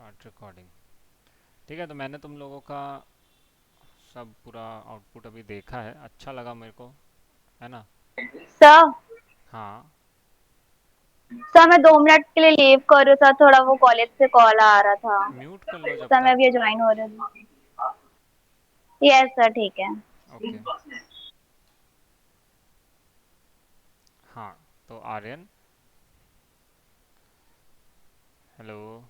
Start recording. ठीक है, तो मैंने तुम लोगों का सब पूरा आउटपुट अभी देखा है, अच्छा लगा मेरे को, है ना। सर। हाँ। सर मैं 2 मिनट के लिए लीव कर रही हूँ सर, थोड़ा वो कॉलेज से कॉल आ रहा था। म्यूट कर लो जब सर मैं तक। अभी ज्वाइन हो रही हूँ। यस सर, ठीक है। ओके। हाँ, तो आर्यन, हेलो।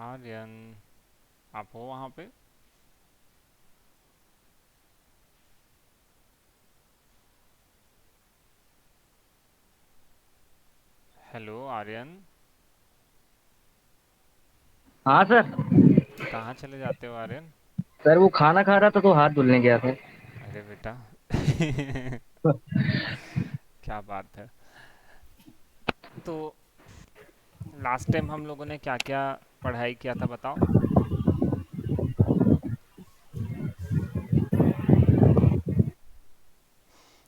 आर्यन, आप हो वहाँ पे? हेलो आर्यन। हाँ सर। कहाँ चले जाते हो आर्यन? सर वो खाना खा रहा था तो हाथ धुलने गया था। अरे बेटा। क्या बात है। तो लास्ट टाइम हम लोगों ने क्या क्या पढ़ाई किया था बताओ।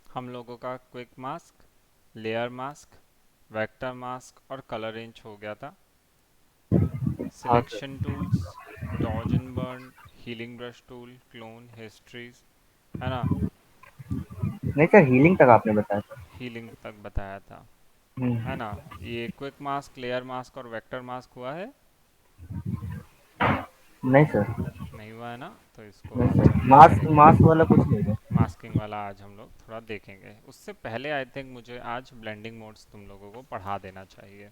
हम लोगों का quick mask, layer mask, vector mask और कलर रेंज हो गया था। हाँ sir. Selection tools, dodge and burn, healing brush tool, clone, histories, है ना। नहीं सर, हीलिंग तक आपने बताया था। हीलिंग तक बताया था, है हम्म, ना। ये क्विक मास्क, लेयर मास्क और वेक्टर मास्क हुआ है? नहीं सर। नहीं हुआ है ना, तो इसको नहीं आज सर, हम लोग मास्क करेंगे। मास्क वाला कुछ नहीं है। मास्किंग वाला आज हम लोग थोड़ा देखेंगे। उससे पहले आई थिंक मुझे आज ब्लेंडिंग मोड्स तुम लोगों को पढ़ा देना चाहिए।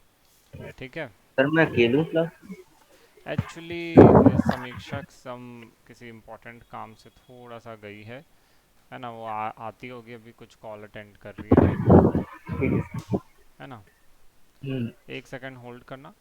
ठीक है। सर मैं अकेले हूँ क्लास। एक्चुअली समीक्षा सम किसी इम्पोर्टेंट काम से थोड़ा सा गई है ना। वो आती होगी, अभी कुछ कॉल अटेंड कर रही है, ठीक है सर। है ना। हम्म, एक सेकंड होल्ड करना।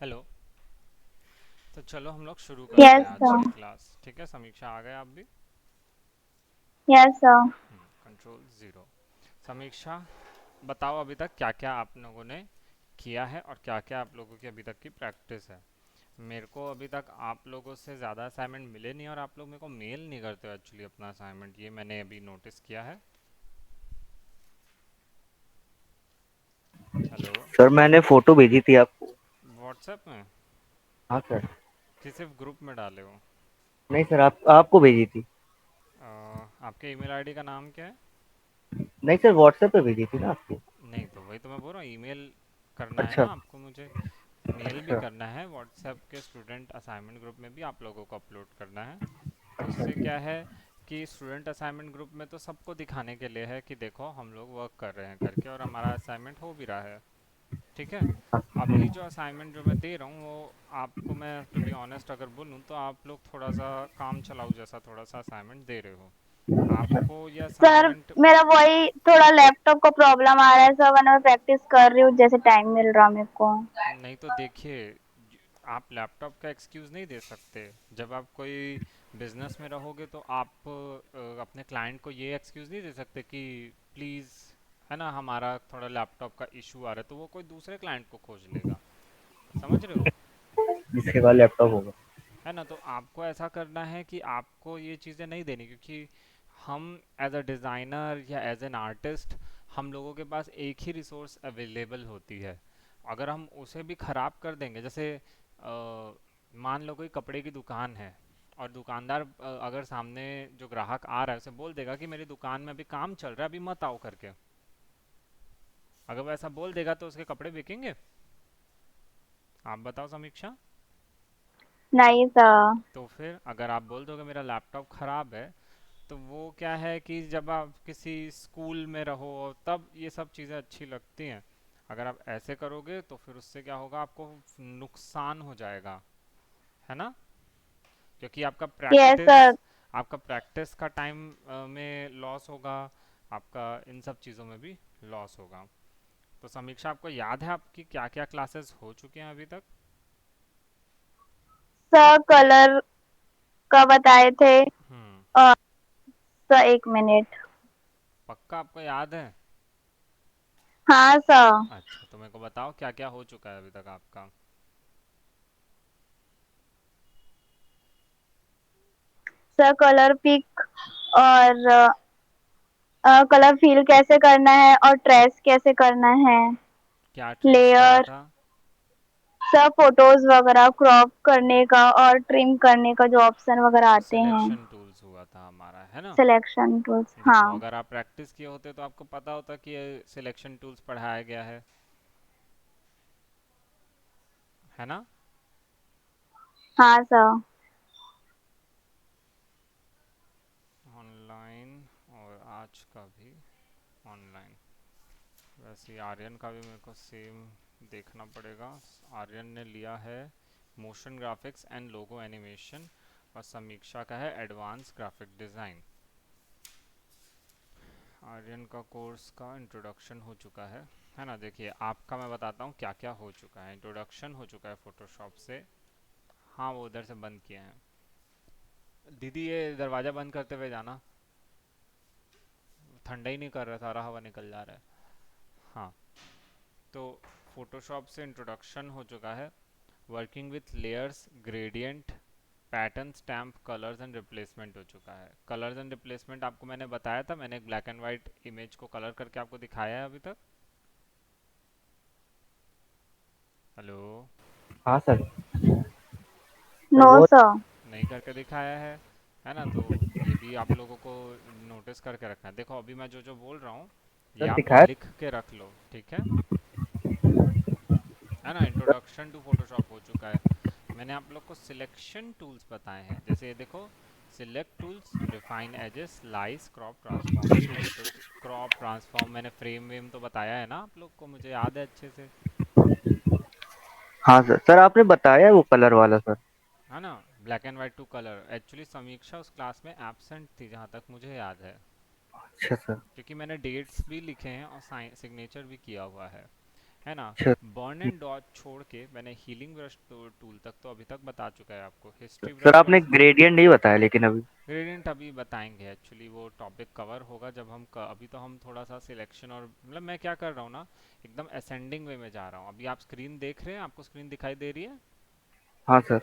हेलो। तो चलो हम लोग शुरू करते यस हैं आज सर। की क्लास। ठीक है, समीक्षा आ गए आप भी? Yes sir. Control zero. समीक्षा, बताओ अभी तक क्या क्या आप लोगों ने किया है और क्या क्या आप लोगों की अभी तक की प्रैक्टिस है। मेरे को अभी तक आप लोगों से ज़्यादा असाइनमेंट मिले नहीं, और आप लोग मेरे को मेल नहीं करते हो एक्चुअली अपना असाइनमेंट, ये मैंने अभी नोटिस किया है। हेलो। सर मैंने फोटो भेजी थी आपको। व्हाट्सएप में? हाँ सर। कि सिर्फ ग्रुप में डाले हो? नहीं सर, आप आपको भेजी थी। आपके ईमेल आईडी का नाम क्या है? नहीं सर, व्हाट्सएप पे भेजी थी ना आपको। नहीं, तो वही तो मैं बोल रहा हूँ, ईमेल करना है ना अच्छा। आपको मुझे। मेल भी अच्छा। करना है, व्हाट्सएप के स्टूडेंट असाइनमेंट ग्रुप में भी आप लोगों को अपलोड करना है। तो अच्छा उससे ठीक क्या है। है कि स्टूडेंट असाइनमेंट ग्रुप में तो सबको दिखाने के लिए है कि देखो हम लोग वर्क कर रहे हैं करके, और हमारा असाइनमेंट हो भी रहा है। ठीक है। हाँ, अभी जो असाइनमेंट जो मैं दे रहा हूँ वो आपको, मैं टू बी ऑनेस्ट अगर बोलूँ तो आप लोग थोड़ा सा काम चलाऊ जैसा थोड़ा सा असाइनमेंट दे रहे हो। आपको ये सर असाइनमेंट। मेरा वही थोड़ा लैपटॉप का प्रॉब्लम आ रहा है सर, वरना मैं प्रैक्टिस कर रही हूँ जैसे टाइम मिल रहा मेरे को। नहीं तो देखिए, आप लैपटॉप का एक्सक्यूज़ नहीं दे सकते। जब आप कोई बिजनेस में रहोगे तो आप अपने क्लाइंट को ये एक्सक्यूज़ नहीं दे सकते कि प्लीज़, है ना, हमारा थोड़ा लैपटॉप का इशू आ रहा है, तो वो कोई दूसरे क्लाइंट को खोज लेगा। समझ रहे हो? जिसके बाद लैपटॉप होगा। है ना। तो आपको ऐसा करना है कि आपको ये चीज़ें नहीं देनी, क्योंकि हम एज अ डिज़ाइनर या एज एन आर्टिस्ट, हम लोगों के पास एक ही रिसोर्स अवेलेबल होती है। अगर हम उसे भी ख़राब कर देंगे, जैसे मान लो कोई कपड़े की दुकान है और दुकानदार अगर सामने जो ग्राहक आ रहा है उसे बोल देगा कि मेरी दुकान में अभी काम चल रहा है, अभी मत आओ करके। अगर वो ऐसा बोल देगा तो उसके कपड़े बिकेंगे? आप बताओ समीक्षा। नहीं सर। तो फिर अगर आप बोल दोगे मेरा लैपटॉप ख़राब है, तो वो क्या है कि जब आप किसी स्कूल में रहो तब ये सब चीज़ें अच्छी लगती हैं। अगर आप ऐसे करोगे तो फिर उससे क्या होगा, आपको नुकसान हो जाएगा, है ना? क्योंकि यस सर। आपका प्रैक्टिस का टाइम में लॉस होगा, आपका इन सब चीज़ों में भी लॉस होगा। तो समीक्षा, आपको याद है आपकी क्या क्या क्लासेस हो चुके हैं अभी तक? सर कलर का बताए थे। हम्म। और सर 1 मिनट। पक्का आपको याद है? हाँ सर। अच्छा, तो मेरे को बताओ क्या क्या हो चुका है अभी तक आपका। सर कलर पिक और कलर फिल कैसे करना है और ट्रेस कैसे करना है। क्या ट्रेस करा लेयर। था? सर फोटोज वगैरह क्रॉप करने का और ट्रिम करने का जो ऑप्शन वगैरह वो आते हैं। सिलेक्शन टूल्स हुआ था हमारा, है ना? सिलेक्शन टूल्स देखो, हाँ। अगर आप प्रैक्टिस किए होते तो आपको पता होता कि ये सिलेक्शन टूल्स पढ़ाया गया है ना? हाँ सर। ऑनलाइन, और आज का भी ऑनलाइन। वैसे ही आर्यन का भी मेरे को सेम देखना पड़ेगा। आर्यन ने लिया है motion graphics and logo animation, और समीक्षा का है एडवांस ग्राफिक डिज़ाइन। आर्यन का कोर्स का इंट्रोडक्शन हो चुका है ना? देखिए, आपका मैं बताता हूँ क्या क्या हो चुका है। इंट्रोडक्शन हो चुका है फोटोशॉप से। हाँ, वो उधर से बंद किए हैं। दीदी, ये दरवाज़ा बंद करते हुए जाना, ठंडा ही नहीं कर रहा, सारा हवा निकल जा रहा है। हाँ, तो फोटोशॉप से इंट्रोडक्शन हो चुका है। Working with layers, gradient, pattern, stamp, colours and replacement हो चुका है। कलर्स एंड रिप्लेसमेंट आपको मैंने बताया था, मैंने एक ब्लैक एंड वाइट इमेज को कलर करके आपको दिखाया है अभी तक। हेलो? हाँ सर। सर नो वो सर। नहीं करके दिखाया है ना? तो ये भी आप लोगों को नोटिस करके रखना है। देखो, अभी मैं जो जो बोल रहा हूँ ये सर आप दिखाया। लिख के रख लो, ठीक है ना? सर, इंट्रोडक्शन टू फोटोशॉप हो चुका है। मैंने आप लोग को सिलेक्शन टूल्स बताए हैं, जैसे ये देखो, select tools, refine edges, slice, crop, transform tool. तो क्रॉप, ट्रांसफॉर्म, मैंने फ्रेम वेम तो बताया है ना आप लोग को, मुझे याद है अच्छे से, हाँ सर। सर आपने बताया है वो कलर वाला सर। है ना? Black and white to colour. Actually Samiksha उस क्लास में एब्सेंट थी जहाँ तक मुझे याद अच्छा सर। क्योंकि मैंने डेट्स भी लिखे हैं और सिग्नेचर भी किया हुआ है ना? अच्छा बर्न एंड डॉट छोड़ के मैंने हीलिंग ब्रश टूल तक तो अभी तक बता चुका है आपको। हिस्ट्री सर ब्रश आपने कैसे, ग्रेडियंट नहीं बताया लेकिन अभी। ग्रेडियंट अभी बताएंगे। एक्चुअली वो टॉपिक कवर होगा जब अभी तो हम थोड़ा सा सिलेक्शन, और मतलब मैं क्या कर रहा हूँ ना, एकदम असेंडिंग वे में जा रहा हूँ। अभी आप स्क्रीन देख रहे हैं, आपको स्क्रीन दिखाई दे रही है? हाँ सर।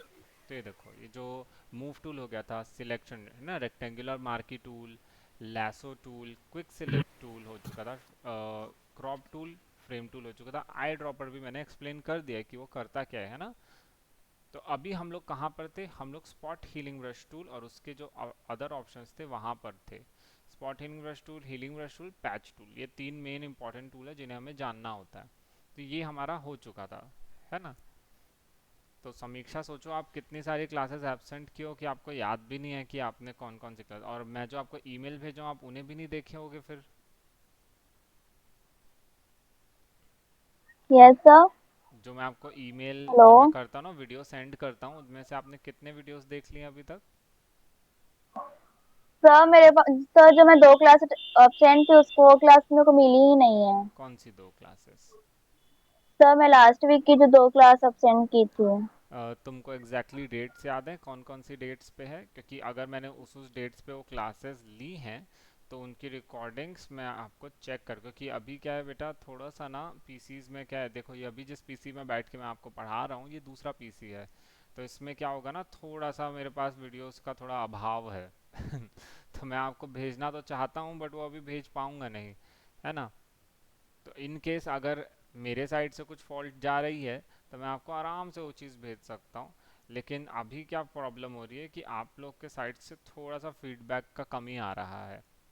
तो ये देखो, ये जो मूव टूल हो गया था, सिलेक्शन है ना, rectangular marquee tool, lasso tool, quick select tool हो चुका था, क्रॉप टूल, फ्रेम टूल हो चुका था। आई ड्रॉपर भी मैंने एक्सप्लेन कर दिया है कि वो करता क्या है ना? तो अभी हम लोग कहाँ पर थे? हम लोग स्पॉट हीलिंग ब्रश टूल और उसके जो अदर ऑप्शंस थे वहाँ पर थे। Spot healing brush tool, healing brush tool, patch tool, ये तीन मेन इंपॉर्टेंट टूल है जिन्हें हमें जानना होता है। तो ये हमारा हो चुका था, है ना? तो समीक्षा, सोचो आप कितनी सारी क्लासेस एब्सेंट की हो कि आपको याद भी नहीं है कि आपने कौन कौन सी क्लास, और मैं जो आपको ईमेल भेजा हूँ आप उन्हें भी नहीं देखे होगे फिर। Yes sir. जो मैं आपको ईमेल हेलो। जो मैं करता हूँ ना, वीडियो सेंड करता हूँ, उनमें से आपने कितने वीडियोस देख लिए अभी तक? सर मेरे पास, सर जो मैं 2 क्लास एब्सेंट थी उसको वो क्लास मेरे को मिली ही नहीं है। कौन सी दो क्लासेस? सर मैं लास्ट वीक की जो 2 क्लास एब्सेंट की थी। तुमको एग्जैक्टली exactly डेट्स याद है कौन कौन सी डेट्स पे है? क्योंकि अगर मैंने उस डेट्स पे वो क्लासेस ली हैं तो उनकी रिकॉर्डिंग्स मैं आपको चेक कर, क्योंकि अभी क्या है बेटा, थोड़ा सा ना पीसीज में क्या है, देखो ये अभी जिस पीसी में बैठ के मैं आपको पढ़ा रहा हूँ ये दूसरा पीसी है। तो इसमें क्या होगा ना, थोड़ा सा मेरे पास वीडियोस का थोड़ा अभाव है तो मैं आपको भेजना तो चाहता हूँ बट वो अभी भेज पाऊँगा नहीं, है ना? तो इन केस अगर मेरे साइड से कुछ फॉल्ट जा रही है तो मैं आपको आराम से वो चीज़ भेज सकता हूँ। लेकिन अभी क्या प्रॉब्लम हो रही है कि आप लोग के साइड से थोड़ा सा फीडबैक का कमी आ रहा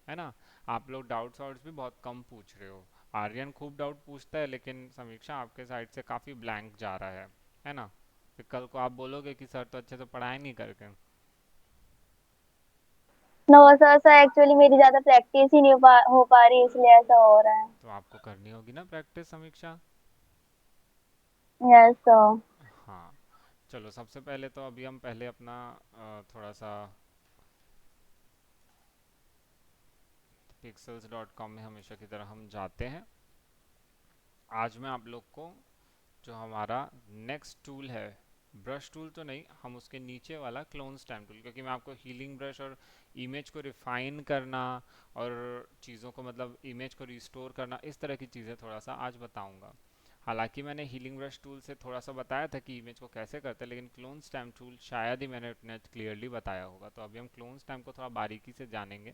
है ना। आप लोग डाउट्स वाउट्स भी बहुत कम पूछ रहे हो। आर्यन खूब डाउट पूछता है, लेकिन समीक्षा आपके साइड से काफ़ी ब्लैंक जा रहा है ना। फिर कल को आप बोलोगे कि सर तो अच्छे से पढ़ाई नहीं करके। नो सर, सर एक्चुअली मेरी ज्यादा प्रैक्टिस ही नहीं हो पा रही, इसलिए ऐसा हो रहा है। तो आपको करनी होगी ना प्रैक्टिस समीक्षा। Yes sir. हाँ। चलो सबसे पहले तो अभी हम पहले अपना थोड़ा सा pixels.com में हमेशा की तरह हम जाते हैं। आज मैं आप लोग को जो हमारा नेक्स्ट टूल है, ब्रश टूल तो नहीं, हम उसके नीचे वाला क्लोन स्टैम्प टूल, क्योंकि मैं आपको हीलिंग ब्रश और इमेज को रिफाइन करना और चीज़ों को मतलब इमेज को रिस्टोर करना, इस तरह की चीज़ें थोड़ा सा आज बताऊंगा। हालांकि मैंने हीलिंग ब्रश टूल से थोड़ा सा बताया था कि इमेज को कैसे करते हैं, लेकिन क्लोन स्टैम्प टूल शायद ही मैंने उतना क्लियरली बताया होगा। तो अभी हम क्लोन स्टैम्प को थोड़ा बारीकी से जानेंगे,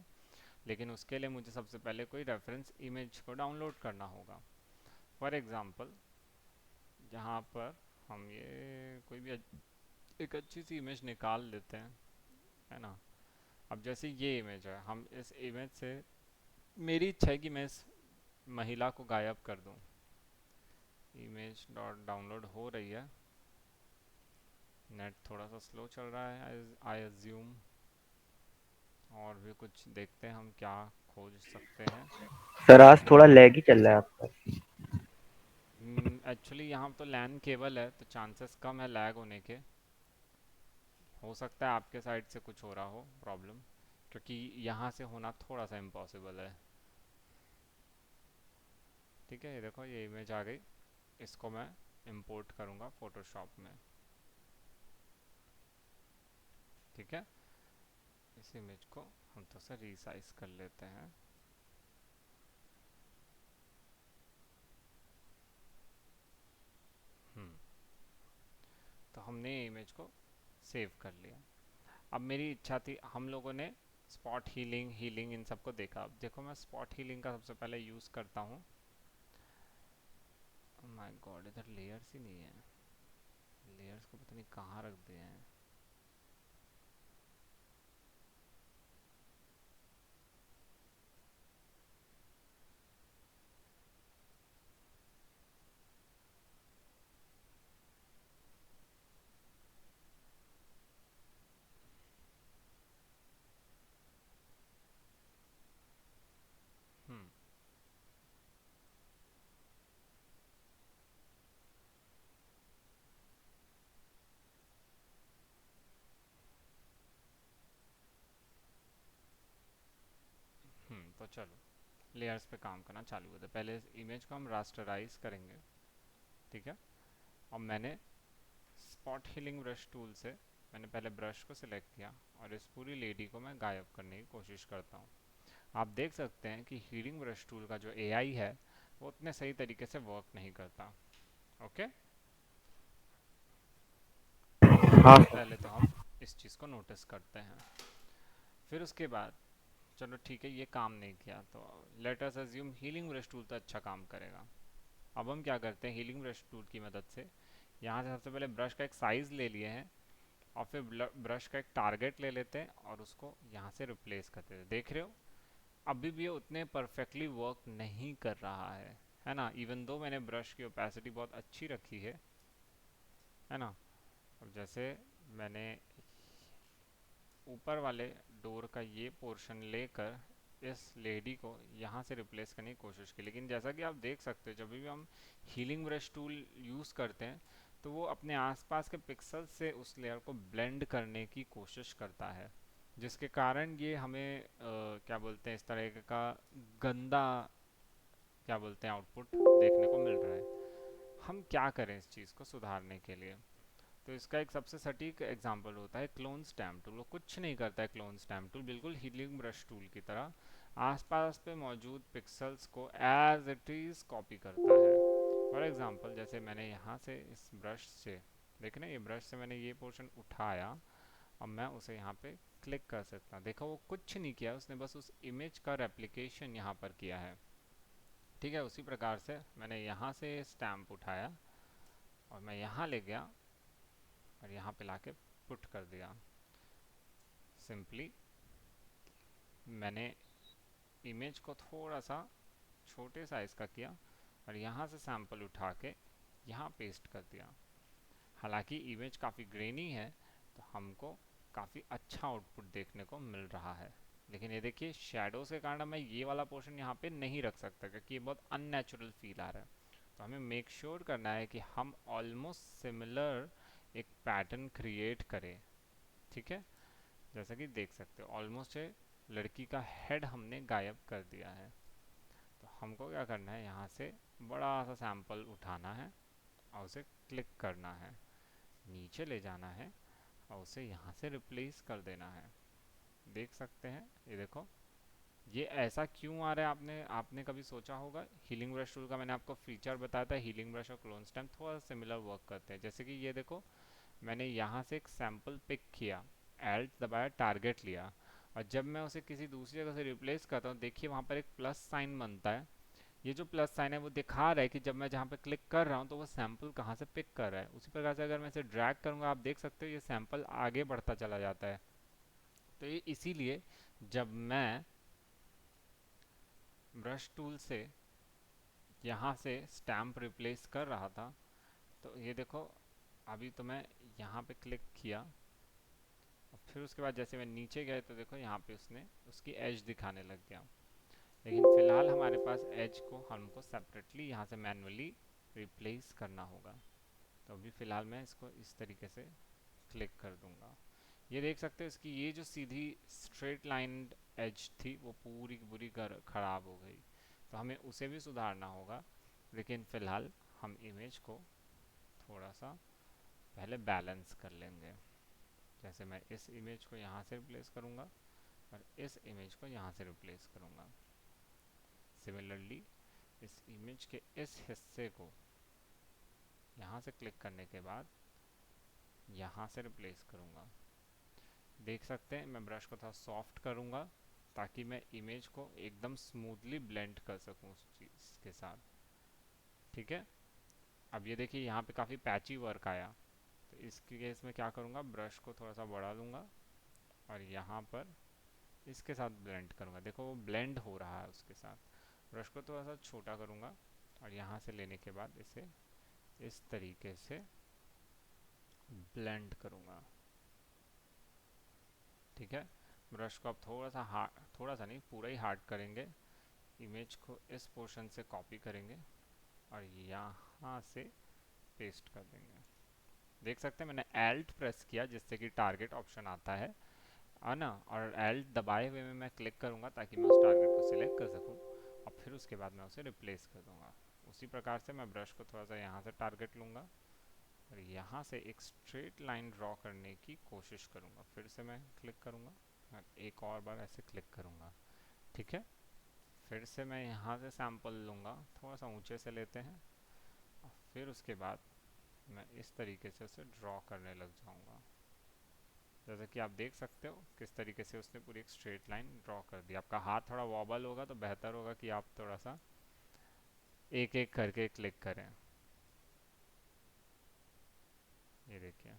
लेकिन उसके लिए मुझे सबसे पहले कोई रेफरेंस इमेज को डाउनलोड करना होगा। फॉर एग्ज़ाम्पल यहाँ पर हम ये कोई भी एक अच्छी सी इमेज निकाल लेते हैं, है ना। अब जैसे ये इमेज है, हम इस इमेज से मेरी इच्छा है कि मैं इस महिला को गायब कर दूं। इमेज डॉट डाउनलोड हो रही है, नेट थोड़ा सा स्लो चल रहा है आई अज्यूम। और भी कुछ देखते हैं हम क्या खोज सकते हैं। सर आज थोड़ा लैग ही चल रहा है आपका। एक्चुअली यहाँ तो लैन केबल है, तो चांसेस कम है लैग होने के। हो सकता है आपके साइड से कुछ हो रहा हो प्रॉब्लम, क्योंकि यहाँ से होना थोड़ा सा इम्पॉसिबल है। ठीक है, ये देखो ये इमेज आ गई। इसको मैं इंपोर्ट करूँगा फोटोशॉप में। ठीक है, इस इमेज को हम तो से रीसाइज कर लेते हैं। हम्म तो हमने ये इमेज को सेव कर लिया। अब मेरी इच्छा थी, हम लोगों ने स्पॉट हीलिंग हीलिंग इन सबको देखा। अब देखो मैं स्पॉट हीलिंग का सबसे पहले यूज़ करता हूँ। माय गॉड, इधर लेयर्स ही नहीं है। लेयर्स को पता नहीं कहाँ रख दिए हैं। हम्म तो चलो लेयर्स पे काम करना चालू होता है। पहले इस इमेज को हम रास्टराइज करेंगे। ठीक है, और मैंने स्पॉट हीलिंग ब्रश टूल से मैंने पहले ब्रश को सिलेक्ट किया और इस पूरी लेडी को मैं गायब करने की कोशिश करता हूँ। आप देख सकते हैं कि हीलिंग ब्रश टूल का जो एआई है वो उतने सही तरीके से वर्क नहीं करता। ओके, हाँ सबसे सर। पहले तो हम इस चीज़ को नोटिस करते हैं। फिर उसके बाद चलो ठीक है, ये काम नहीं किया तो let us assume healing brush tool तो अच्छा काम करेगा। अब हम क्या करते हैं, हीलिंग ब्रश टूल की मदद से यहाँ से सबसे पहले ब्रश का एक साइज़ ले लिए हैं और फिर ब्रश का एक टारगेट ले लेते हैं और उसको यहाँ से रिप्लेस करते हैं। देख रहे हो अभी भी ये उतने परफेक्टली वर्क नहीं कर रहा है ना। इवन दो मैंने ब्रश की ओपेसिटी बहुत अच्छी रखी है ना। अब जैसे मैंने ऊपर वाले डोर का ये पोर्शन लेकर इस लेडी को यहाँ से रिप्लेस करने की कोशिश की, लेकिन जैसा कि आप देख सकते हो जब भी हम हीलिंग ब्रश टूल यूज़ करते हैं तो वो अपने आसपास के पिक्सल से उस लेयर को ब्लेंड करने की कोशिश करता है, जिसके कारण ये हमें क्या बोलते हैं इस तरह का गंदा क्या बोलते हैं आउटपुट देखने को मिल रहा है। हम क्या करें इस चीज़ को सुधारने के लिए। तो इसका एक सबसे सटीक एग्जांपल होता है क्लोन स्टैम्प टूल। वो कुछ नहीं करता है क्लोन स्टैम्प टूल, बिल्कुल हीलिंग ब्रश टूल की तरह आसपास पे मौजूद पिक्सल्स को एज इट इज़ कॉपी करता है। फॉर एग्जांपल जैसे मैंने यहाँ से इस ब्रश से देखना, ये ब्रश से मैंने ये पोर्शन उठाया और मैं उसे यहाँ पे क्लिक कर सकता हूँ। देखो वो कुछ नहीं किया, उसने बस उस इमेज का रेप्लिकेशन यहाँ पर किया है। ठीक है, उसी प्रकार से मैंने यहाँ से स्टैम्प उठाया और मैं यहाँ ले गया और यहाँ पे लाके पुट कर दिया। सिंपली मैंने इमेज को थोड़ा सा छोटे साइज़ का किया और यहाँ से सैंपल उठा के यहाँ पेस्ट कर दिया। हालांकि इमेज काफ़ी ग्रेनी है तो हमको काफ़ी अच्छा आउटपुट देखने को मिल रहा है, लेकिन ये देखिए शेडोज़ के कारण मैं ये वाला पोर्शन यहाँ पे नहीं रख सकता क्योंकि ये बहुत अननेचुरल फील आ रहा है। तो हमें मेक श्योर करना है कि हम ऑलमोस्ट सिमिलर एक पैटर्न क्रिएट करें। ठीक है, जैसा कि देख सकते हो ऑलमोस्ट लड़की का हेड हमने गायब कर दिया है। तो हमको क्या करना है, यहाँ से बड़ा सा सैंपल उठाना है और उसे क्लिक करना है, नीचे ले जाना है और उसे यहाँ से रिप्लेस कर देना है। देख सकते हैं, ये देखो ये ऐसा क्यों आ रहा है। आपने आपने कभी सोचा होगा, हीलिंग ब्रश टूल का मैंने आपको फीचर बताया था, हीलिंग ब्रश और क्लोन स्टैम्प थोड़ा सिमिलर वर्क करते हैं। जैसे कि ये देखो मैंने यहाँ से एक सैंपल पिक किया, एल्ट दबाया, टारगेट लिया, और जब मैं उसे किसी दूसरी जगह से रिप्लेस करता हूँ देखिए वहाँ पर एक प्लस साइन बनता है। ये जो प्लस साइन है वो दिखा रहा है कि जब मैं जहाँ पे क्लिक कर रहा हूँ तो वो सैंपल कहाँ से पिक कर रहा है। उसी प्रकार से अगर मैं इसे ड्रैग करूँगा आप देख सकते हो ये सैंपल आगे बढ़ता चला जाता है। तो ये इसीलिए जब मैं ब्रश टूल से यहाँ से स्टैम्प रिप्लेस कर रहा था तो ये देखो अभी तो मैं यहाँ पे क्लिक किया और फिर उसके बाद जैसे मैं नीचे गया तो देखो यहाँ पे उसने उसकी एज दिखाने लग गया। लेकिन फ़िलहाल हमारे पास एज को हमको सेपरेटली यहाँ से मैनुअली रिप्लेस करना होगा। तो अभी फ़िलहाल मैं इसको इस तरीके से क्लिक कर दूंगा। ये देख सकते हो इसकी ये जो सीधी स्ट्रेट लाइन एज थी वो पूरी की पूरी ख़राब हो गई। तो हमें उसे भी सुधारना होगा, लेकिन फ़िलहाल हम इमेज को थोड़ा सा पहले बैलेंस कर लेंगे। जैसे मैं इस इमेज को यहाँ से रिप्लेस करूँगा और इस इमेज को यहाँ से रिप्लेस करूँगा। सिमिलरली इस इमेज के इस हिस्से को यहाँ से क्लिक करने के बाद यहाँ से रिप्लेस करूँगा। देख सकते हैं मैं ब्रश को थोड़ा सॉफ्ट करूँगा ताकि मैं इमेज को एकदम स्मूथली ब्लेंड कर सकूँ उस चीज़ के साथ। ठीक है, अब ये देखिए यहाँ पे काफ़ी पैची वर्क आया। तो इसके केस में क्या करूँगा, ब्रश को थोड़ा सा बढ़ा लूँगा और यहाँ पर इसके साथ ब्लेंड करूँगा। देखो वो ब्लेंड हो रहा है उसके साथ। ब्रश को थोड़ा सा छोटा करूँगा और यहाँ से लेने के बाद इसे इस तरीके से ब्लेंड करूँगा। ठीक है, ब्रश को अब थोड़ा सा हार्ड, थोड़ा सा नहीं पूरा ही हार्ड करेंगे, इमेज को इस पोर्शन से कॉपी करेंगे और यहाँ से पेस्ट कर देंगे। देख सकते हैं मैंने एल्ट प्रेस किया जिससे कि टारगेट ऑप्शन आता है ना, और एल्ट दबाए हुए में मैं क्लिक करूँगा ताकि मैं उस टारगेट को सिलेक्ट कर सकूँ और फिर उसके बाद मैं उसे रिप्लेस कर दूँगा। उसी प्रकार से मैं ब्रश को थोड़ा सा यहाँ से टारगेट लूँगा और यहाँ से एक स्ट्रेट लाइन ड्रॉ करने की कोशिश करूँगा। फिर से मैं क्लिक करूँगा और एक और बार ऐसे क्लिक करूँगा। ठीक है, फिर से मैं यहाँ से सैंपल लूँगा, थोड़ा सा ऊंचे से लेते हैं और फिर उसके बाद मैं इस तरीके से उसे ड्रॉ करने लग जाऊँगा। जैसा कि आप देख सकते हो किस तरीके से उसने पूरी एक स्ट्रेट लाइन ड्रॉ कर दी। आपका हाथ थोड़ा वॉबल होगा तो बेहतर होगा कि आप थोड़ा सा एक एक करके क्लिक करें। ये देखिए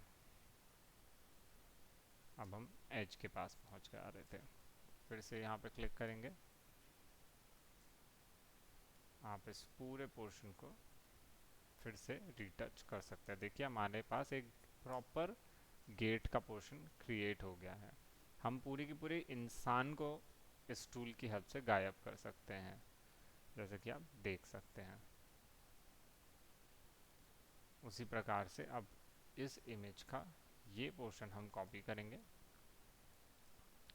अब हम एज के पास पहुंच के आ रहे थे। फिर से यहाँ पे क्लिक करेंगे, आप इस पूरे पोर्शन को फिर से रीटच कर सकते हैं। देखिए हमारे पास एक प्रॉपर गेट का पोर्शन क्रिएट हो गया है। हम पूरी की पूरी इंसान को इस टूल की हेल्प से गायब कर सकते हैं, जैसे कि आप देख सकते हैं। उसी प्रकार से अब इस इमेज का ये पोर्शन हम कॉपी करेंगे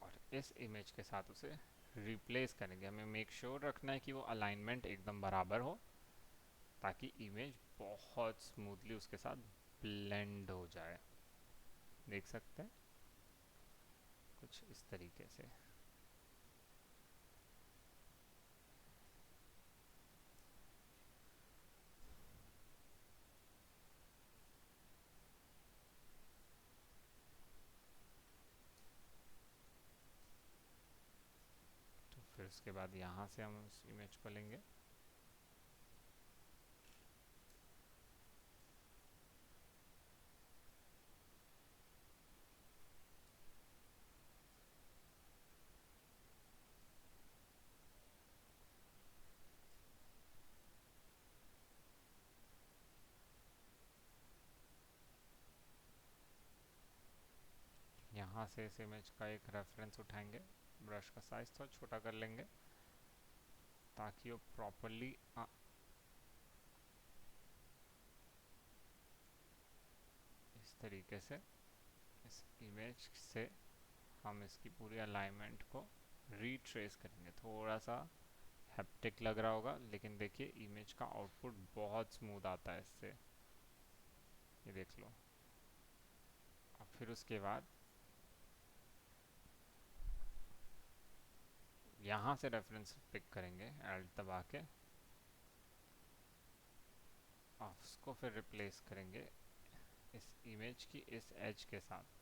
और इस इमेज के साथ उसे रिप्लेस करेंगे। हमें मेक श्योर रखना है कि वो अलाइनमेंट एकदम बराबर हो ताकि इमेज बहुत स्मूथली उसके साथ ब्लेंड हो जाए। देख सकते हैं कुछ इस तरीके से। तो फिर उसके बाद यहाँ से हम उस इमेज को लेंगे यहाँ से इस इमेज का एक रेफरेंस उठाएंगे, ब्रश का साइज थोड़ा छोटा कर लेंगे ताकि वो प्रॉपरली इस तरीके से इस इमेज से हम इसकी पूरी अलाइनमेंट को रीट्रेस करेंगे। थोड़ा सा हैप्टिक लग रहा होगा, लेकिन देखिए इमेज का आउटपुट बहुत स्मूथ आता है इससे, ये देख लो। अब फिर उसके बाद यहाँ से रेफरेंस पिक करेंगे एल्ट दबा के, और उसको फिर रिप्लेस करेंगे इस इमेज की इस एज के साथ।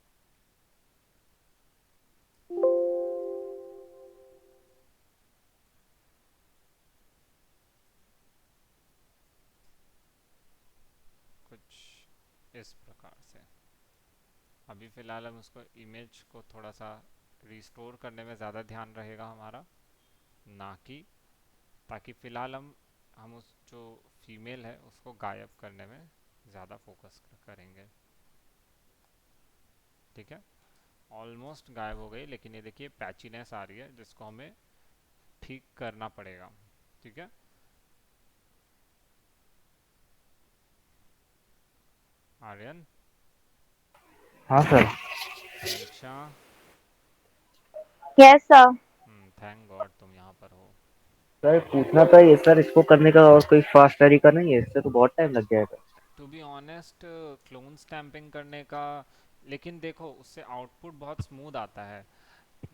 कुछ इस प्रकार से। अभी फ़िलहाल हम उसको इमेज को थोड़ा सा रिस्टोर करने में ज़्यादा ध्यान रहेगा हमारा, ना कि ताकि फ़िलहाल हम उस जो फीमेल है उसको गायब करने में ज़्यादा फोकस करेंगे। ठीक है, ऑलमोस्ट गायब हो गई, लेकिन ये देखिए पैचीनेस आ रही है जिसको हमें ठीक करना पड़ेगा। ठीक है, आर्यन, हाँ सर। समीक्षा, यस सर। थैंक गॉड तुम यहाँ पर हो। सर पूछना था ये सर, इसको करने का और कोई फास्ट तरीका नहीं है? इससे तो बहुत टाइम लग जाएगा। To be honest, clone stamping करने का, लेकिन देखो उससे आउटपुट बहुत स्मूथ आता है।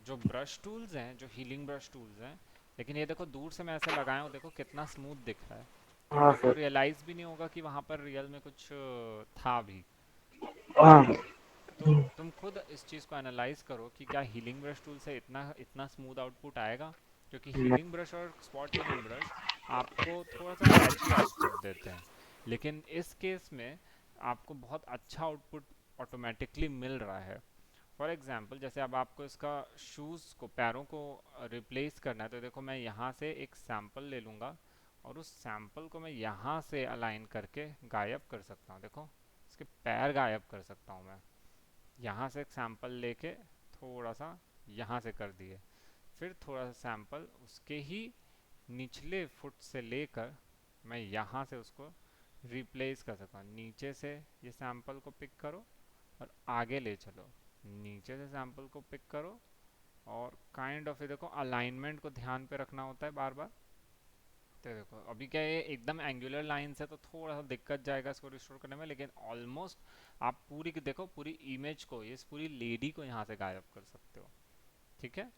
जो ब्रश टूल्स हैं, जो हीलिंग ब्रश टूल्स हैं, लेकिन ये देखो दूर से मैं ऐसे लगाया हूँ, देखो कितना स्मूथ दिख रहा है। तुम हाँ लोग को सर। रियलाइज़ भी नहीं होगा कि वहाँ पर रियल में कुछ था भी। हाँ। तो तुम खुद इस चीज़ को एनालाइज करो कि क्या हीलिंग ब्रश टूल से इतना इतना स्मूथ आउटपुट आएगा, क्योंकि हीलिंग ब्रश और स्पॉट हीलिंग ब्रश आपको थोड़ा सा पैची आउटपुट देते हैं, लेकिन इस केस में आपको बहुत अच्छा आउटपुट ऑटोमेटिकली मिल रहा है। फॉर एग्जाम्पल जैसे अब आपको इसका शूज़ को, पैरों को रिप्लेस करना है, तो देखो मैं यहाँ से एक सैम्पल ले लूँगा और उस सैम्पल को मैं यहाँ से अलाइन करके गायब कर सकता हूँ। देखो इसके पैर गायब कर सकता हूँ मैं, यहाँ से एक सैंपल लेके थोड़ा सा यहाँ से कर दिए, फिर थोड़ा सा सैंपल उसके ही निचले फुट से लेकर मैं यहाँ से उसको रिप्लेस कर सकता हूँ। नीचे से ये सैंपल को पिक करो और आगे ले चलो, नीचे से सैंपल को पिक करो, और काइंड ऑफ ये देखो अलाइनमेंट को ध्यान पे रखना होता है बार बार। तो देखो अभी क्या ये एकदम एंगुलर लाइंस है तो थोड़ा सा दिक्कत जाएगा इसको रिस्टोर करने में, लेकिन ऑलमोस्ट आप पूरी की देखो पूरी इमेज को, इस पूरी लेडी को यहाँ से गायब कर सकते हो। ठीक है,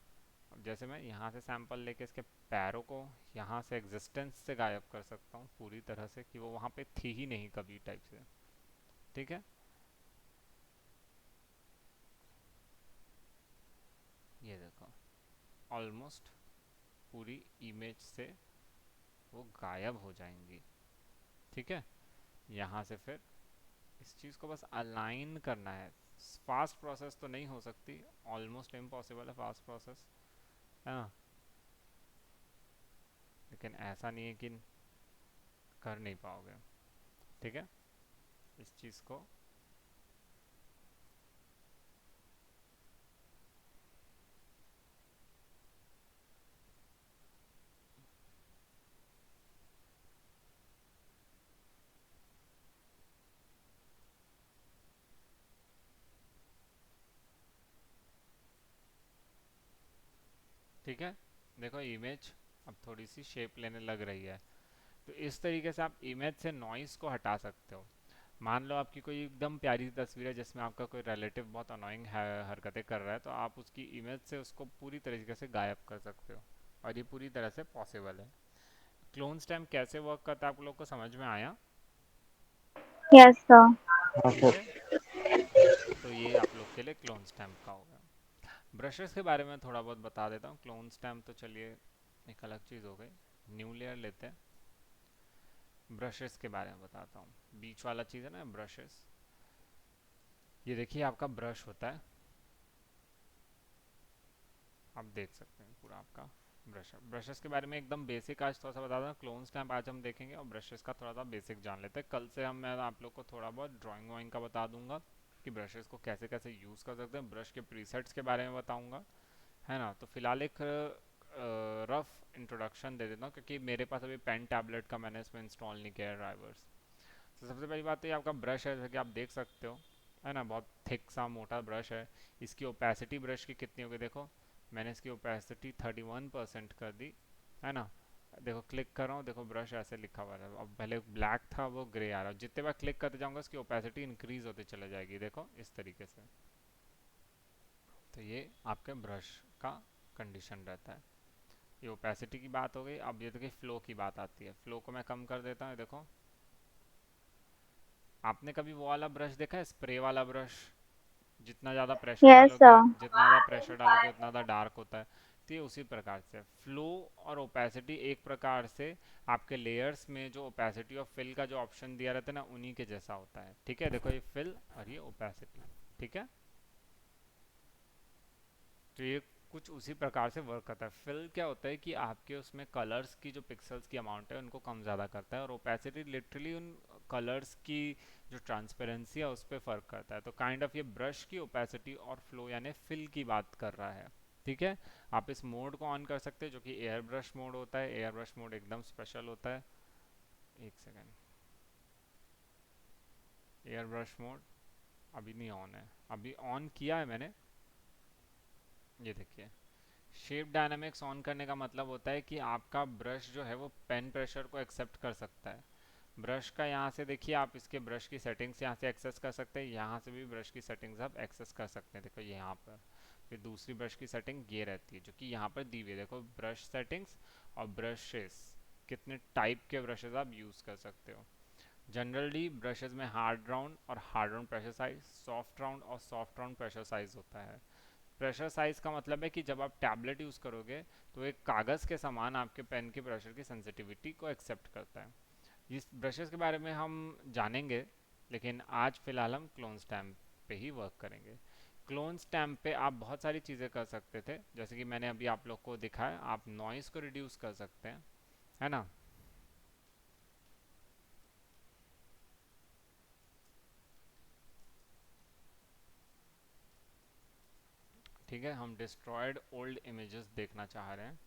अब जैसे मैं यहाँ से सैंपल लेके इसके पैरों को यहाँ से एग्जिस्टेंस से गायब कर सकता हूँ पूरी तरह से, कि वो वहाँ पे थी ही नहीं कभी टाइप से। ठीक है, ये देखो ऑलमोस्ट पूरी इमेज से वो गायब हो जाएंगी। ठीक है, यहाँ से फिर इस चीज़ को बस अलाइन करना है। फास्ट प्रोसेस तो नहीं हो सकती, ऑलमोस्ट इम्पॉसिबल है फास्ट प्रोसेस, है ना, लेकिन ऐसा नहीं है कि कर नहीं पाओगे। ठीक है, इस चीज़ को ठीक है, देखो इमेज अब थोड़ी सी शेप लेने लग रही है। तो इस तरीके से आप इमेज से नॉइज़ को हटा सकते हो। मान लो आपकी कोई एकदम प्यारी सी तस्वीर है जिसमें आपका कोई रिलेटिव बहुत अनोइंग हरकतें कर रहा है, तो आप उसकी इमेज से उसको पूरी तरीके से गायब कर सकते हो, और ये पूरी तरह से पॉसिबल है। क्लोन स्टैम्प कैसे वर्क करता है आप लोग को समझ में आया? Yes sir. हाँ ठीक सर। है, तो ये आप लोग के लिए क्लोन स्टैम्प का हो गया। ब्रशेस के बारे में थोड़ा बहुत बता देता हूँ। क्लोन स्टैम्प तो चलिए एक अलग चीज़ हो गई, न्यू लेयर लेते हैं। ब्रशेस के बारे में बताता हूँ। बीच वाला चीज़ है ना ब्रशेस, ये देखिए आपका ब्रश होता है, आप देख सकते हैं पूरा आपका ब्रश। ब्रशेस के बारे में एकदम बेसिक आज थोड़ा सा बता दूँ। क्लोन स्टैम्प आज हम देखेंगे और ब्रशेस का थोड़ा सा बेसिक जान लेते हैं। कल से मैं आप लोग को थोड़ा बहुत ड्राइंग वाइंग का बता दूंगा, कि ब्रशेस को कैसे कैसे यूज़ कर सकते हैं, ब्रश के प्रीसेट्स के बारे में बताऊंगा, है ना। तो फिलहाल एक रफ इंट्रोडक्शन दे देता हूँ, क्योंकि मेरे पास अभी पेन टैबलेट का मैंने इसमें इंस्टॉल नहीं किया है ड्राइवर्स। तो सबसे पहली बात तो ये आपका ब्रश है, जैसे कि आप देख सकते हो, है ना, बहुत थिक सा मोटा ब्रश है। इसकी ओपेसिटी ब्रश की कितनी होगी देखो, मैंने इसकी ओपेसिटी 31% कर दी, है ना। देखो क्लिक कर रहा हूँ, देखो ब्रश ऐसे लिखा हुआ है, अब पहले ब्लैक था वो ग्रे आ रहा है, जितने बार क्लिक करते जाऊँगा उसकी ओपेसिटी इंक्रीज होती चले जाएगी, देखो इस तरीके से। तो ये आपके ब्रश का कंडीशन रहता है। ये ओपेसिटी की बात हो गई। अब ये देखिए फ्लो की बात आती है, फ्लो को मैं कम कर देता हूँ, देखो। आपने कभी वो वाला ब्रश देखा है, स्प्रे वाला ब्रश, जितना ज़्यादा प्रेशर Yes, डालोगे, sir. जितना ज़्यादा प्रेशर डालोगे उतना ज़्यादा डार्क होता है। तो ये उसी प्रकार से फ्लो और ओपेसिटी एक प्रकार से आपके लेयर्स में जो ओपेसिटी और फिल का जो ऑप्शन दिया रहता है ना, उन्हीं के जैसा होता है, ठीक है। देखो ये फिल और ये ओपेसिटी, ठीक है। तो ये कुछ उसी प्रकार से वर्क करता है। फिल क्या होता है कि आपके उसमें कलर्स की जो पिक्सेल्स की अमाउंट है उनको कम ज़्यादा करता है, और ओपेसिटी लिटरली उन कलर्स की जो ट्रांसपेरेंसी है उस पर फ़र्क करता है। तो काइंड ऑफ ये ब्रश की ओपेसिटी और फ्लो यानी फिल की बात कर रहा है, ठीक है। आप इस मोड को ऑन कर सकते हैं जो कि एयर ब्रश मोड होता है। एयर ब्रश मोड एकदम स्पेशल होता है। एक सेकेंड, एयर ब्रश मोड अभी नहीं ऑन है, अभी ऑन किया है मैंने, ये देखिए। शेप डायनामिक्स ऑन करने का मतलब होता है कि आपका ब्रश जो है वो पेन प्रेशर को एक्सेप्ट कर सकता है। ब्रश का यहाँ से देखिए, आप इसके ब्रश की सेटिंग्स यहाँ से एक्सेस कर सकते हैं, यहाँ से भी ब्रश की सेटिंग्स आप एक्सेस कर सकते हैं, देखो यहाँ पर। फिर दूसरी ब्रश की सेटिंग ये रहती है जो कि यहाँ पर दी हुई है, देखो ब्रश सेटिंग्स और ब्रशेस, कितने टाइप के ब्रशेस आप यूज़ कर सकते हो। जनरली ब्रशेस में हार्ड राउंड और hard round pressure size, soft round और सॉफ्ट राउंड प्रेशर साइज होता है। प्रेशर साइज का मतलब है कि जब आप टैबलेट यूज़ करोगे तो एक कागज़ के समान आपके पेन के प्रेशर की सेंसिटिविटी को एक्सेप्ट करता है। इस ब्रशेस के बारे में हम जानेंगे, लेकिन आज फिलहाल हम क्लोन स्टैम्प पे ही वर्क करेंगे। क्लोन स्टैम्प पे आप बहुत सारी चीज़ें कर सकते थे, जैसे कि मैंने अभी आप लोग को दिखाया, आप नॉइज़ को रिड्यूस कर सकते हैं, है ना। ठीक है, हम डिस्ट्रॉयड ओल्ड इमेजेस देखना चाह रहे हैं।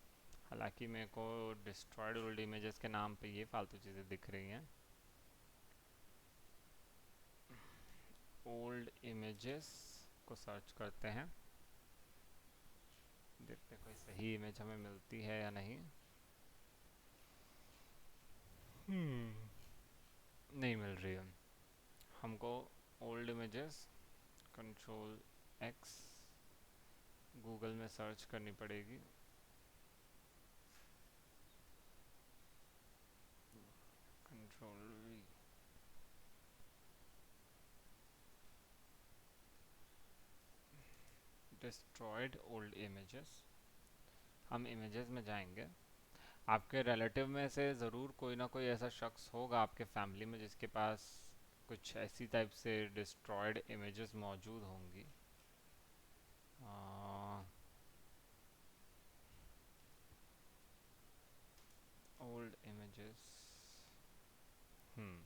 हालांकि मेरे को डिस्ट्रॉयड ओल्ड इमेजेस के नाम पे ये फालतू चीज़ें दिख रही हैं। ओल्ड इमेजेस को सर्च करते हैं, देखते हैं कोई सही इमेज हमें मिलती है या नहीं। नहीं मिल रही है हमको old images. Control x Google में सर्च करनी पड़ेगी। Control we, destroyed old images. हम इमेजेस में जाएंगे। आपके रिलेटिव में से ज़रूर कोई ना कोई ऐसा शख्स होगा आपके फैमिली में जिसके पास कुछ ऐसी टाइप से डिस्ट्रॉयड इमेजेस मौजूद होंगी। Old images. हम्म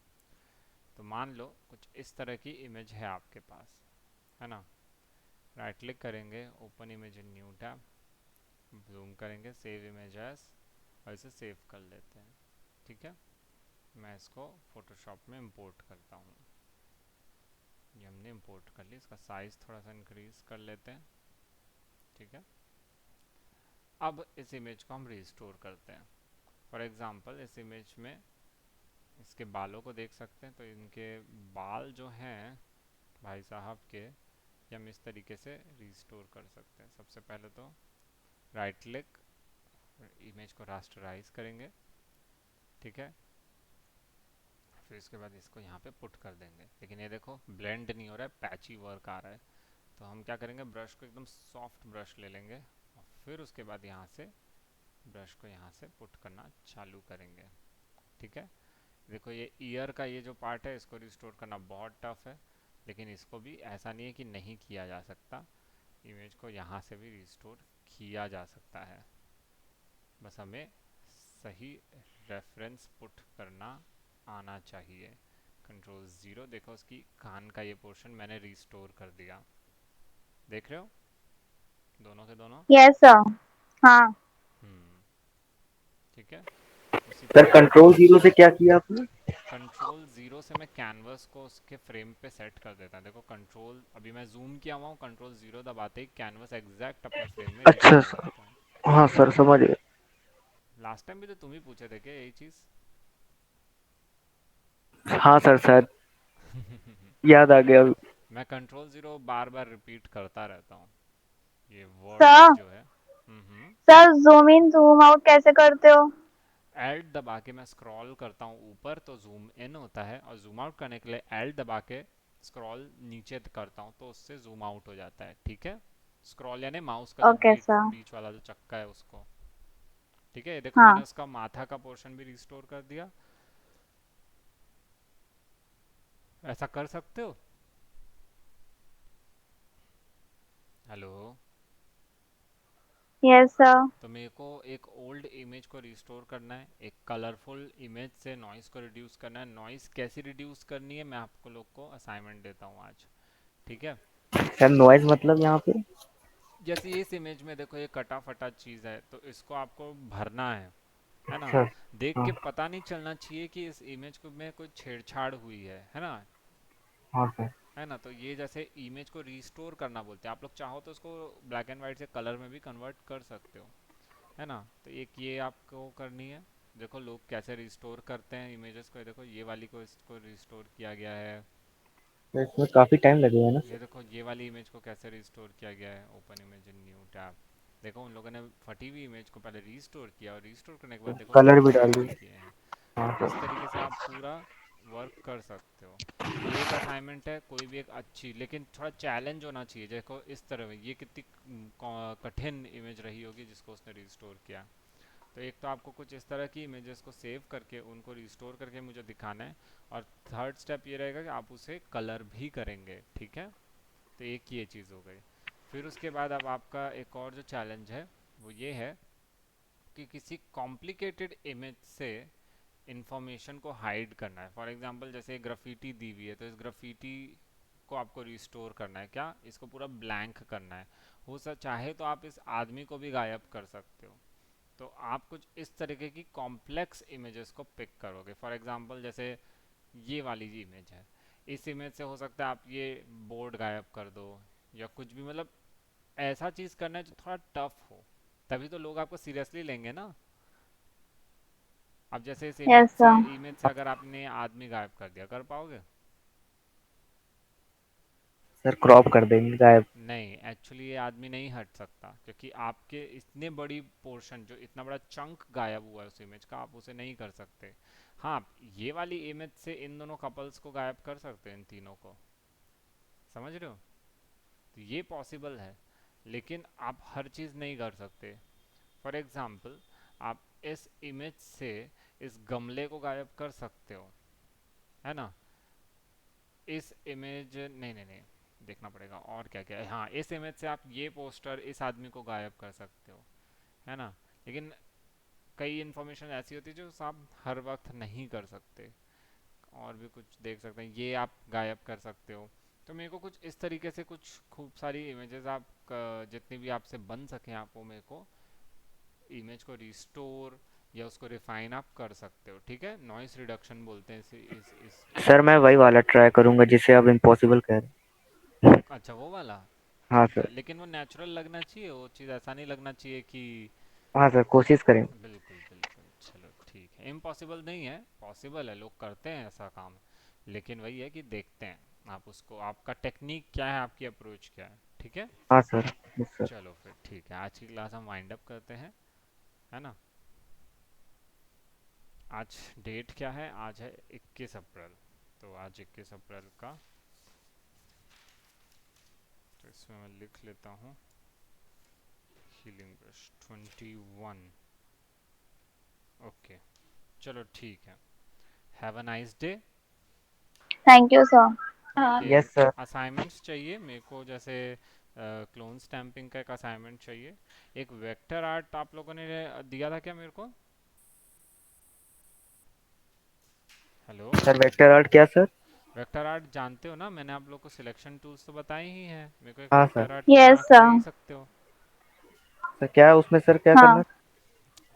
तो मान लो कुछ इस तरह की इमेज है आपके पास, है ना। राइट क्लिक करेंगे, open image in new tab, zoom करेंगे, सेव इमेज एज, और इसे सेव कर लेते हैं, ठीक है। मैं इसको फोटोशॉप में इंपोर्ट करता हूँ। ये हमने इंपोर्ट कर ली, इसका साइज़ थोड़ा सा इंक्रीज कर लेते हैं, ठीक है। अब इस इमेज को हम रिस्टोर करते हैं। फॉर एग्ज़ाम्पल इस इमेज में इसके बालों को देख सकते हैं, तो इनके बाल जो हैं भाई साहब के, ये हम इस तरीके से रिस्टोर कर सकते हैं। सबसे पहले तो राइट क्लिक, इमेज को रास्टराइज करेंगे, ठीक है। फिर इसके बाद इसको यहाँ पे पुट कर देंगे, लेकिन ये देखो ब्लेंड नहीं हो रहा है, पैची वर्क आ रहा है। तो हम क्या करेंगे, ब्रश को एकदम सॉफ्ट ब्रश ले लेंगे और फिर उसके बाद यहाँ से ब्रश को यहाँ से पुट करना चालू करेंगे, ठीक है। देखो ये ईयर का ये जो पार्ट है इसको रिस्टोर करना बहुत टफ है, लेकिन इसको भी ऐसा नहीं है कि नहीं किया जा सकता। इमेज को यहाँ से भी रिस्टोर किया जा सकता है, बस हमें सही रेफरेंस पुट करना आना चाहिए। कंट्रोल ज़ीरो, देखो उसकी कान का ये पोर्शन मैंने रिस्टोर कर दिया, देख रहे हो दोनों के दोनों। Yes sir. हाँ। हम्म। ठीक है। उसी सर तरीके कंट्रोल जीरो से क्या किया आपने? कंट्रोल ज़ीरो से मैं कैनवस को उसके फ्रेम पे सेट कर देता हूँ। देखो कंट्रोल, अभी मैं जूम किया हुआ हूँ, कंट्रोल ज़ीरो दबाते ही कैनवस एग्जैक्ट अपने फ्रेम में अच्छा रिस्टोर हो सर। जाता है। हाँ सर समझ गए। लास्ट टाइम भी तो तुम ही पूछे थे क्या यही चीज़? हाँ सर शायद याद आ गया। मैं कंट्रोल ज़ीरो बार बार रिपीट करता रहता हूँ, ये वर्ड्स सर, जो है। हम्म। Sir zoom in zoom out कैसे करते हो? एल्ट दबा के मैं स्क्रॉल करता हूँ ऊपर तो जूम इन होता है, और जूम आउट करने के लिए एल्ट दबा के स्क्रॉल नीचे करता हूँ तो उससे जूम आउट हो जाता है। ठीक है, स्क्रॉल यानी माउस का जो ओके बीच सर। बीच वाला जो चक्का है उसको। ठीक है, ये देखो मैंने हाँ। उसका माथा का पोर्शन भी रिस्टोर कर दिया। ऐसा कर सकते हो? हेलो। Yes sir. तो मेरे को एक ओल्ड इमेज को रिस्टोर करना है, एक कलरफुल इमेज से नॉइस को रिड्यूस करना है। नॉइस कैसी रिड्यूस करनी है मैं आपको लोग को असाइनमेंट देता हूँ आज। ठीक है। सर नॉइज मतलब यहाँ पे? जैसे इस इमेज में देखो ये कटा फटा चीज़ है, तो इसको आपको भरना है ना। अच्छा। देख हाँ। के पता नहीं चलना चाहिए कि इस इमेज को में कोई छेड़छाड़ हुई है ना। हाँ सर। है ना, तो ये जैसे इमेज को रिस्टोर करना बोलते हैं। आप लोग चाहो तो उसको ब्लैक एंड वाइट से कलर में भी कन्वर्ट कर सकते हो, है ना। तो एक ये आपको करनी है। देखो लोग कैसे रिस्टोर करते हैं इमेजेस को, ये देखो ये वाली को इसको रिस्टोर किया गया है। तो इसमें काफी टाइम लगेगा ना ये सर? देखो ये वाली इमेज को कैसे रिस्टोर किया गया है, open image in new tab. देखो उन लोगों ने फटी हुई इमेज को पहले रिस्टोर किया, और रिस्टोर करने के बाद देखो उसमें कलर भी कलर डाल भी दिए। किए हैं। हाँ तो सर। इस तरीके से आप पूरा वर्क कर सकते हो। ये एक असाइनमेंट है, कोई भी एक अच्छी, लेकिन थोड़ा चैलेंज होना चाहिए। देखो इस तरह में ये कितनी कठिन इमेज रही होगी जिसको उसने रिस्टोर किया। तो एक तो आपको कुछ इस तरह की इमेजेस को सेव करके उनको रिस्टोर करके मुझे दिखाना है, और थर्ड स्टेप ये रहेगा कि आप उसे कलर भी करेंगे। ठीक है, तो एक ये चीज़ हो गई। फिर उसके बाद अब आपका एक और जो चैलेंज है वो ये है कि किसी कॉम्प्लिकेटेड इमेज से इंफॉर्मेशन को हाइड करना है। फॉर एग्जांपल जैसे ग्राफिटी दी हुई है, तो इस ग्राफिटी को आपको रिस्टोर करना है, क्या इसको पूरा ब्लैंक करना है। हो सक चाहे तो आप इस आदमी को भी गायब कर सकते हो। तो आप कुछ इस तरीके की कॉम्प्लेक्स इमेजेस को पिक करोगे। फॉर एग्जांपल जैसे ये वाली जी इमेज है, इस इमेज से हो सकता है आप ये बोर्ड गायब कर दो, या कुछ भी, मतलब ऐसा चीज़ करना है जो थोड़ा टफ हो, तभी तो लोग आपको सीरियसली लेंगे ना। अब जैसे इस यस सर। इमेज से अगर आपने आदमी गायब कर दिया, कर पाओगे? सर क्रॉप कर देंगे गायब। नहीं, एक्चुअली ये आदमी नहीं हट सकता, क्योंकि आपके इतने बड़ी पोर्शन, जो इतना बड़ा चंक गायब हुआ है उस इमेज का, आप उसे नहीं कर सकते। हाँ, आप ये वाली इमेज से इन दोनों कपल्स को गायब कर सकते हैं, इन तीनों को। समझ रहे हो? तो ये पॉसिबल है, लेकिन आप हर चीज़ नहीं कर सकते। फॉर एग्जाम्पल आप इस इमेज से इस गमले को गायब कर सकते हो, है ना। इस इमेज, नहीं नहीं नहीं, देखना पड़ेगा और क्या क्या है। हाँ, इस इमेज से आप ये पोस्टर, इस आदमी को गायब कर सकते हो, है ना। लेकिन कई इन्फॉर्मेशन ऐसी होती है जो आप हर वक्त नहीं कर सकते। और भी कुछ देख सकते हैं, ये आप गायब कर सकते हो। तो मेरे को कुछ इस तरीके से कुछ खूब सारी इमेजेस आप जितनी भी आपसे बन सकें, आप वो मेरे को इमेज को रिस्टोर या उसको रिफाइन आप कर सकते हो। ठीक है, नॉइस रिडक्शन बोलते हैं सर इस मैं चीज़ वही को। वाला ट्राई करूंगा जिसे आप इम्पॉसिबल कह रहे हैं। अच्छा, वो वाला। हाँ ठीक सर। है, लेकिन वो नेचुरल लगना चाहिए, वो चीज़ ऐसा नहीं लगना चाहिए कि। हाँ सर कोशिश करेंगे। बिल्कुल बिल्कुल, चलो ठीक है। इम्पॉसिबल नहीं है, पॉसिबल है, लोग करते हैं ऐसा काम। लेकिन वही है कि देखते हैं आप उसको, आपका टेक्निक क्या है, आपकी अप्रोच क्या है। ठीक है। हाँ सर। Yes sir. चलो फिर ठीक है, आज की क्लास हम वाइंड अप करते हैं, है ना। आज डेट क्या है? आज है 21 अप्रैल। तो आज 21 अप्रैल का, तो इसमें मैं लिख लेता हूँ हीलिंग ब्रश 21। ओके, चलो ठीक है। Have a nice day. Thank you sir. हाँ। ओके। Yes sir. असाइनमेंट्स चाहिए मेरे को, जैसे क्लोन स्टैम्पिंग का एक असाइनमेंट चाहिए। एक वेक्टर आर्ट आप लोगों ने दिया था क्या मेरे को? हेलो। सर वेक्टर आर्ट क्या सर? वेक्टर आर्ट जानते हो ना, मैंने आप लोग को सिलेक्शन टूल्स तो बताए ही हैं, मेरे को एक हाँ सर। वेक्टर आर्ट तो यस बना के सर। दे ही सकते हो। सर क्या है उसमें सर, क्या करना हाँ था?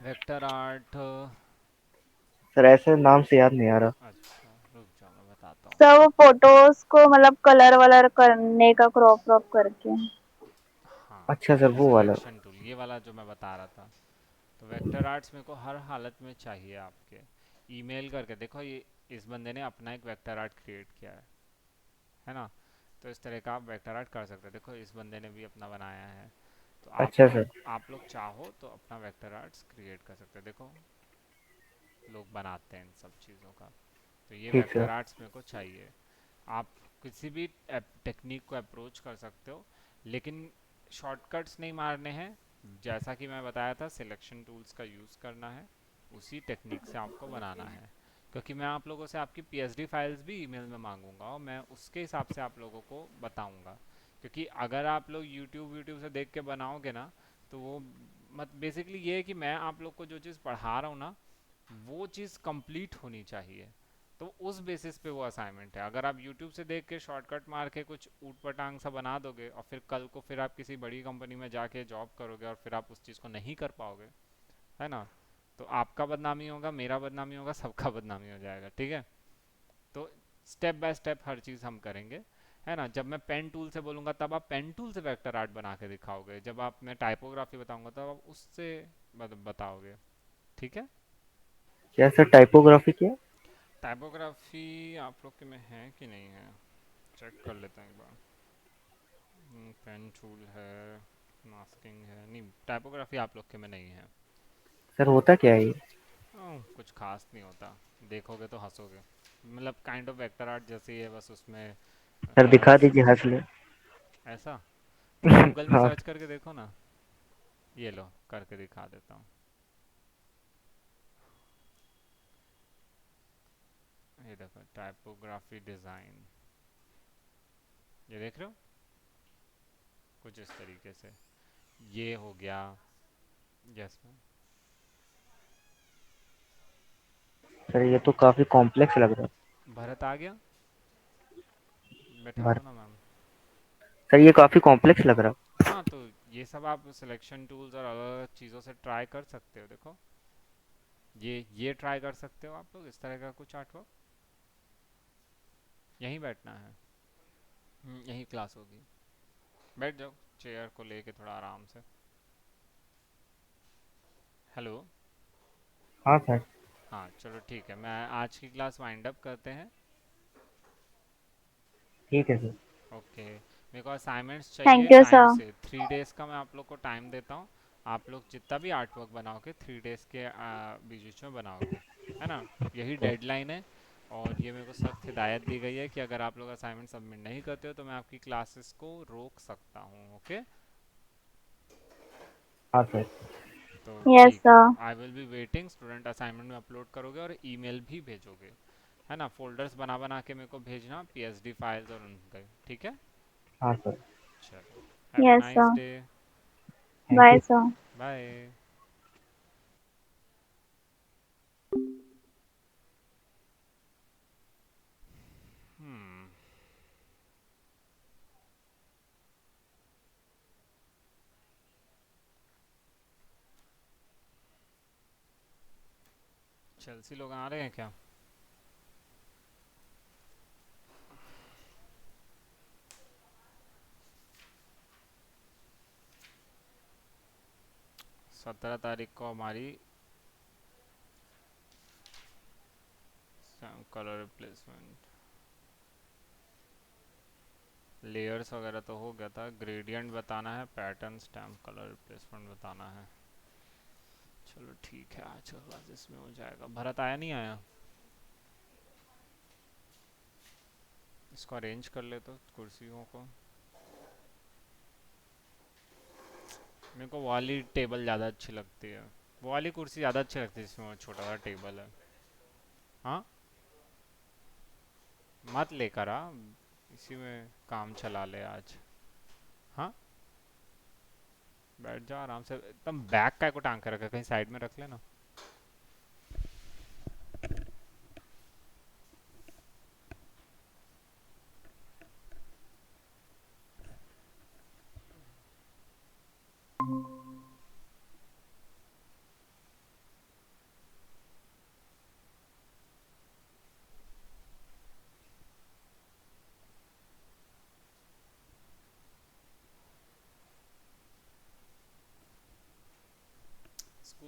वेक्टर आर्ट, सर ऐसे नाम से याद नहीं आ रहा। अच्छा रुक जाओ मैं बताता हूँ। सर, वो फोटोज को मतलब कलर वलर करने का, क्रॉप क्रॉप करके। हाँ, अच्छा सर, वो वाला। सिलेक्शन टूल ये वाला जो मैं बता रहा था। तो वेक्टर आर्ट्स मेरे को हर हालत में चाहिए आपके। ईमेल करके देखो, ये इस बंदे ने अपना एक वेक्टर आर्ट क्रिएट किया है ना। तो इस तरह का आप वेक्टर आर्ट कर सकते हो, देखो इस बंदे ने भी अपना बनाया है। तो अच्छा सर। आप लोग चाहो तो अपना वेक्टर आर्ट्स क्रिएट कर सकते हो, देखो लोग बनाते हैं इन सब चीज़ों का। तो ये ठीक वेक्टर सर। आर्ट्स मेरे को चाहिए। आप किसी भी टेक्निक को अप्रोच कर सकते हो, लेकिन शॉर्टकट्स नहीं मारने हैं। जैसा कि मैं बताया था, सिलेक्शन टूल्स का यूज़ करना है, उसी टेक्निक से आपको बनाना है। क्योंकि मैं आप लोगों से आपकी पीएचडी फाइल्स भी ईमेल में मांगूंगा और मैं उसके हिसाब से आप लोगों को बताऊंगा। क्योंकि अगर आप लोग यूट्यूब यूट्यूब से देख के बनाओगे ना, तो वो मत बेसिकली ये है कि मैं आप लोग को जो चीज़ पढ़ा रहा हूँ ना, वो चीज़ कंप्लीट होनी चाहिए। तो उस बेसिस पे वो असाइनमेंट है। अगर आप यूट्यूब से देख के शॉर्टकट मार के कुछ ऊट पटांग सा बना दोगे और फिर कल को फिर आप किसी बड़ी कंपनी में जाके जॉब करोगे और फिर आप उस चीज़ को नहीं कर पाओगे, है ना, तो आपका बदनामी होगा, मेरा बदनामी होगा, सबका बदनामी हो जाएगा, ठीक है। तो स्टेप बाय स्टेप हर चीज़ हम करेंगे, है ना। जब मैं पेन टूल से बोलूँगा तब आप पेन टूल से वेक्टर आर्ट बना के दिखाओगे, जब आप मैं टाइपोग्राफी बताऊँगा तब आप उससे बताओगे, ठीक है। क्या सर, टाइपोग्राफी क्या? टाइपोग्राफी आप लोग के में है कि नहीं है, चेक कर लेते हैं एक बार। पेन टूल है, मास्किंग है, नहीं टाइपोग्राफी आप लोग के में नहीं है। सर होता क्या है ये? कुछ खास नहीं होता, देखोगे तो हंसोगे। मतलब काइंड ऑफ वेक्टर आर्ट जैसे ही है, बस उसमें सर दिखा कलर्स। दीजिए, हंस ले। ऐसा तो गूगल में हाँ। सर्च करके देखो ना, ये लो करके दिखा देता हूँ। ये देखो टाइपोग्राफी डिज़ाइन, ये देख रहे हो, कुछ इस तरीके से ये हो गया। Yes ma'am. सर ये तो काफी कॉम्प्लेक्स लग रहा भरत आ गया, है। बैठा दो ना मैम। सर ये काफी कॉम्प्लेक्स लग रहा हाँ तो ये सब आप सिलेक्शन टूल्स और अलग अलग चीज़ों से ट्राई कर सकते हो, देखो ये ट्राई कर सकते हो आप लोग, इस तरह का कुछ आर्ट वर्क। यहीं बैठना है, यहीं क्लास होगी, बैठ जाओ चेयर को लेके थोड़ा आराम से। हेलो। है। हाँ सर। हाँ चलो ठीक है, मैं आज की क्लास वाइंड अप करते हैं। ठीक है सर। ओके, मेरे को असाइनमेंट्स चाहिए थैंक यू टाइम सर। से, 3 डेज़ का मैं आप लोग को टाइम देता हूँ। आप लोग जितना भी आर्ट वर्क बनाओगे 3 डेज़ के बीच बीच में बनाओगे, है ना। यही सर। डेडलाइन है। और ये मेरे को सख्त हिदायत दी गई है कि अगर आप लोग असाइनमेंट सबमिट नहीं करते हो तो मैं आपकी क्लासेस को रोक सकता हूँ, ओके। हाँ सर। तो यस ठीक है, sir. I will be waiting. Student assignment में अपलोड करोगे और ईमेल भी भेजोगे, है ना। फोल्डर्स बना बना के मेरे को भेजना, पीएचडी फाइल्स और उनके, ठीक है। हाँ सर। चलो, have a yes nice sir. Day. Thank bye you. Sir. Bye. Hmm. Chelsea लोग आ रहे हैं क्या? 17 तारीख को हमारी कलर रिप्लेसमेंट, लेयर्स वगैरह तो हो गया था, ग्रेडियंट बताना है, पैटर्न स्टैम्प, कलर रिप्लेसमेंट बताना है। चलो ठीक है, आज का क्लास इसमें हो जाएगा। भरत आया नहीं आया, इसको अरेंज कर ले तो कुर्सियों को। मेरे को वो वाली टेबल ज़्यादा अच्छी लगती है, वो वाली कुर्सी ज़्यादा अच्छी लगती है जिसमें वो छोटा सा टेबल है। हाँ मत लेकर आ, इसी में काम चला ले आज। हाँ बैठ जाओ आराम से, एकदम बैग का को टांग कर रखा है, कहीं साइड में रख लेना।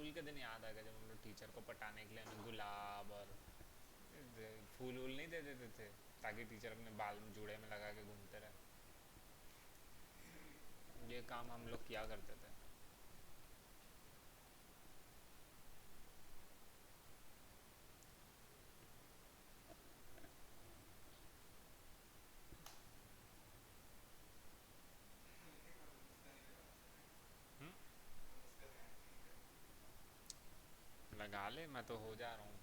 स्कूल के दिन याद आ गया जब हम लोग टीचर को पटाने के लिए हमें गुलाब और फूल वूल नहीं दे देते थे ताकि टीचर अपने बाल में जूड़े में लगा के घूमते रहे। ये काम हम लोग किया करते थे। हम्म? लगा ले, मैं तो हो जा रहा हूँ,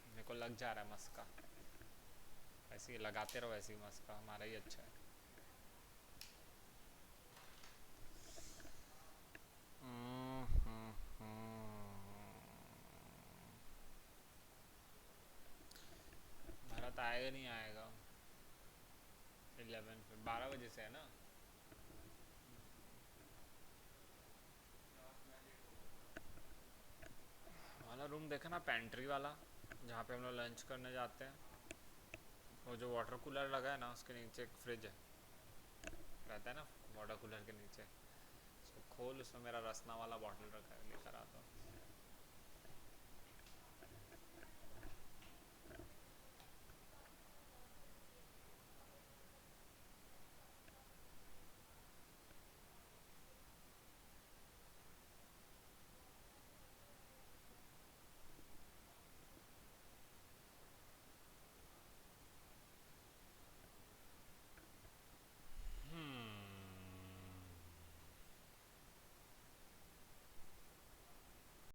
मेरे को लग जा रहा है मस्का। ऐसे ही लगाते रहो, ऐसे ही मस्का हमारा ही अच्छा है। भरत आएगा नहीं आएगा? 11 फिर 12 बजे से है ना? वाला रूम देखा ना, पेंट्री वाला, जहाँ पे हम लोग लंच करने जाते हैं। वो जो वाटर कूलर लगा है ना, उसके नीचे एक फ्रिज है, रहता है ना वाटर कूलर के नीचे। उसको खोल, उसमें मेरा रसना वाला बॉटल रखा है, लेकर आता हूँ।